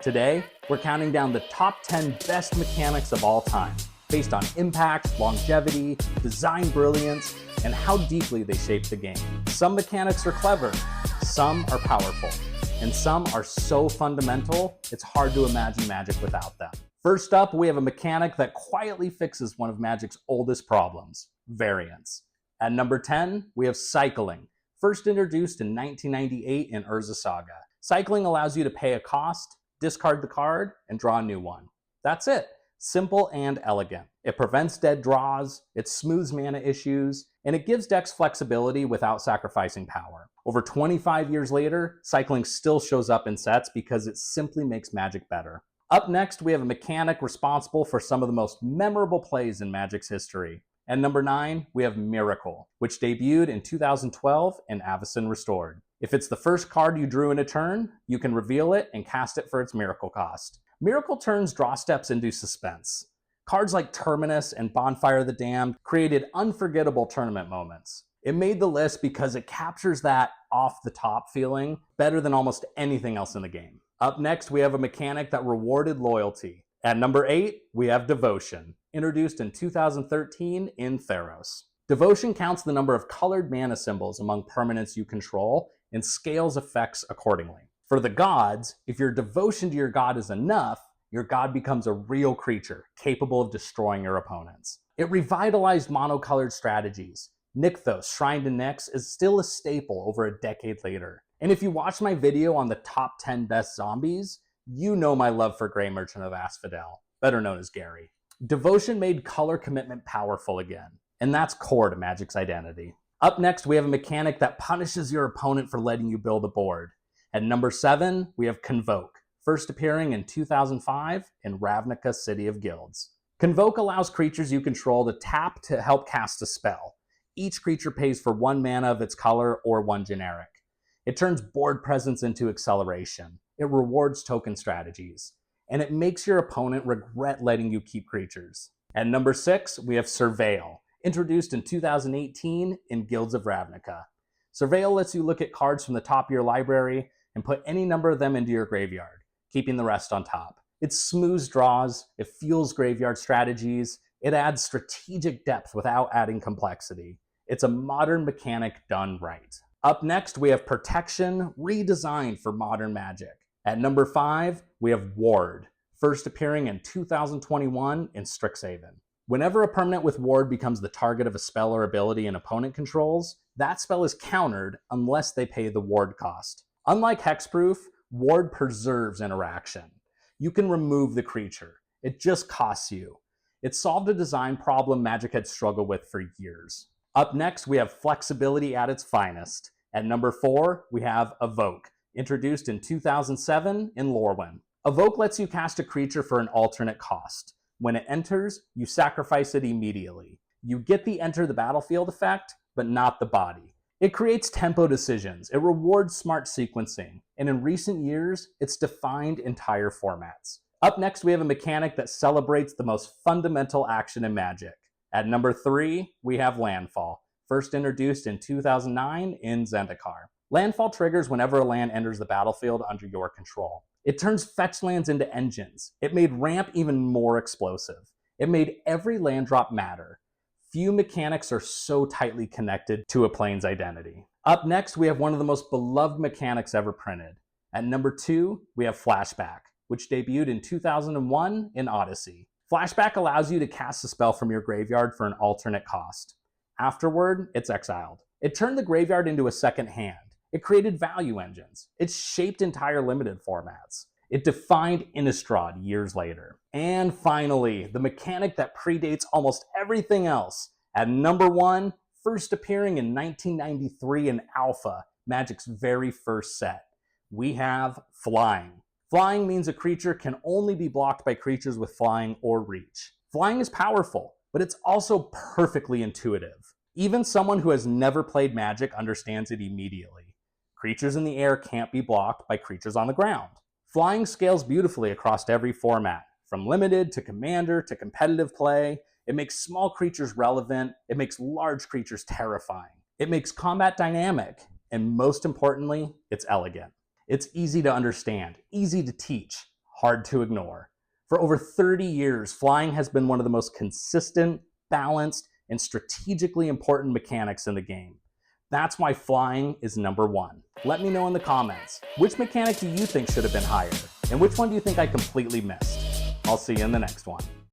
Today, we're counting down the top 10 best mechanics of all time, based on impact, longevity, design brilliance, and how deeply they shape the game. Some mechanics are clever, some are powerful, and some are so fundamental, it's hard to imagine Magic without them. First up, we have a mechanic that quietly fixes one of Magic's oldest problems, variance. At number 10, we have cycling, first introduced in 1998 in Urza Saga. Cycling allows you to pay a cost, discard the card, and draw a new one. That's it. Simple and elegant. It prevents dead draws, it smooths mana issues, and it gives decks flexibility without sacrificing power. Over 25 years later, cycling still shows up in sets because it simply makes Magic better. Up next, we have a mechanic responsible for some of the most memorable plays in Magic's history. At number 9, we have Miracle, which debuted in 2012 in Avacyn Restored. If it's the first card you drew in a turn, you can reveal it and cast it for its Miracle cost. Miracle turns draw steps into suspense. Cards like Terminus and Bonfire of the Damned created unforgettable tournament moments. It made the list because it captures that off-the-top feeling better than almost anything else in the game. Up next, we have a mechanic that rewarded loyalty. At number 8, we have Devotion, introduced in 2013 in Theros. Devotion counts the number of colored mana symbols among permanents you control and scales effects accordingly. For the gods, if your devotion to your god is enough, your god becomes a real creature capable of destroying your opponents. It revitalized monocolored strategies. Nykthos, Shrine to Nyx, is still a staple over a decade later. And if you watch my video on the top 10 best zombies, you know my love for Grey Merchant of Asphodel, better known as Gary. Devotion made color commitment powerful again, and that's core to Magic's identity. Up next, we have a mechanic that punishes your opponent for letting you build a board. At number 7, we have Convoke, first appearing in 2005 in Ravnica City of Guilds. Convoke allows creatures you control to tap to help cast a spell. Each creature pays for 1 mana of its color or 1 generic. It turns board presence into acceleration. It rewards token strategies. And it makes your opponent regret letting you keep creatures. At number 6, we have Surveil, introduced in 2018 in Guilds of Ravnica. Surveil lets you look at cards from the top of your library and put any number of them into your graveyard, keeping the rest on top. It smooths draws, it fuels graveyard strategies, it adds strategic depth without adding complexity. It's a modern mechanic done right. Up next, we have Protection, redesigned for modern Magic. At number 5, we have Ward, first appearing in 2021 in Strixhaven. Whenever a permanent with Ward becomes the target of a spell or ability an opponent controls, that spell is countered unless they pay the Ward cost. Unlike Hexproof, Ward preserves interaction. You can remove the creature. It just costs you. It solved a design problem Magic had struggled with for years. Up next, we have flexibility at its finest. At number 4, we have Evoke, introduced in 2007 in Lorwyn. Evoke lets you cast a creature for an alternate cost. When it enters, you sacrifice it immediately. You get the enter the battlefield effect, but not the body. It creates tempo decisions, it rewards smart sequencing, and in recent years, it's defined entire formats. Up next, we have a mechanic that celebrates the most fundamental action in Magic. At number 3, we have Landfall, first introduced in 2009 in Zendikar. Landfall triggers whenever a land enters the battlefield under your control. It turns fetch lands into engines. It made ramp even more explosive. It made every land drop matter. Few mechanics are so tightly connected to a plane's identity. Up next, we have one of the most beloved mechanics ever printed. At number 2, we have Flashback, which debuted in 2001 in Odyssey. Flashback allows you to cast a spell from your graveyard for an alternate cost. Afterward, it's exiled. It turned the graveyard into a second hand. It created value engines. It shaped entire limited formats. It defined Innistrad years later. And finally, the mechanic that predates almost everything else. At number 1, first appearing in 1993 in Alpha, Magic's very first set, we have Flying. Flying means a creature can only be blocked by creatures with flying or reach. Flying is powerful, but it's also perfectly intuitive. Even someone who has never played Magic understands it immediately. Creatures in the air can't be blocked by creatures on the ground. Flying scales beautifully across every format, from limited to commander to competitive play. It makes small creatures relevant. It makes large creatures terrifying. It makes combat dynamic, and most importantly, it's elegant. It's easy to understand, easy to teach, hard to ignore. For over 30 years, flying has been one of the most consistent, balanced, and strategically important mechanics in the game. That's why flying is number one. Let me know in the comments, which mechanic do you think should have been higher? And which one do you think I completely missed? I'll see you in the next one.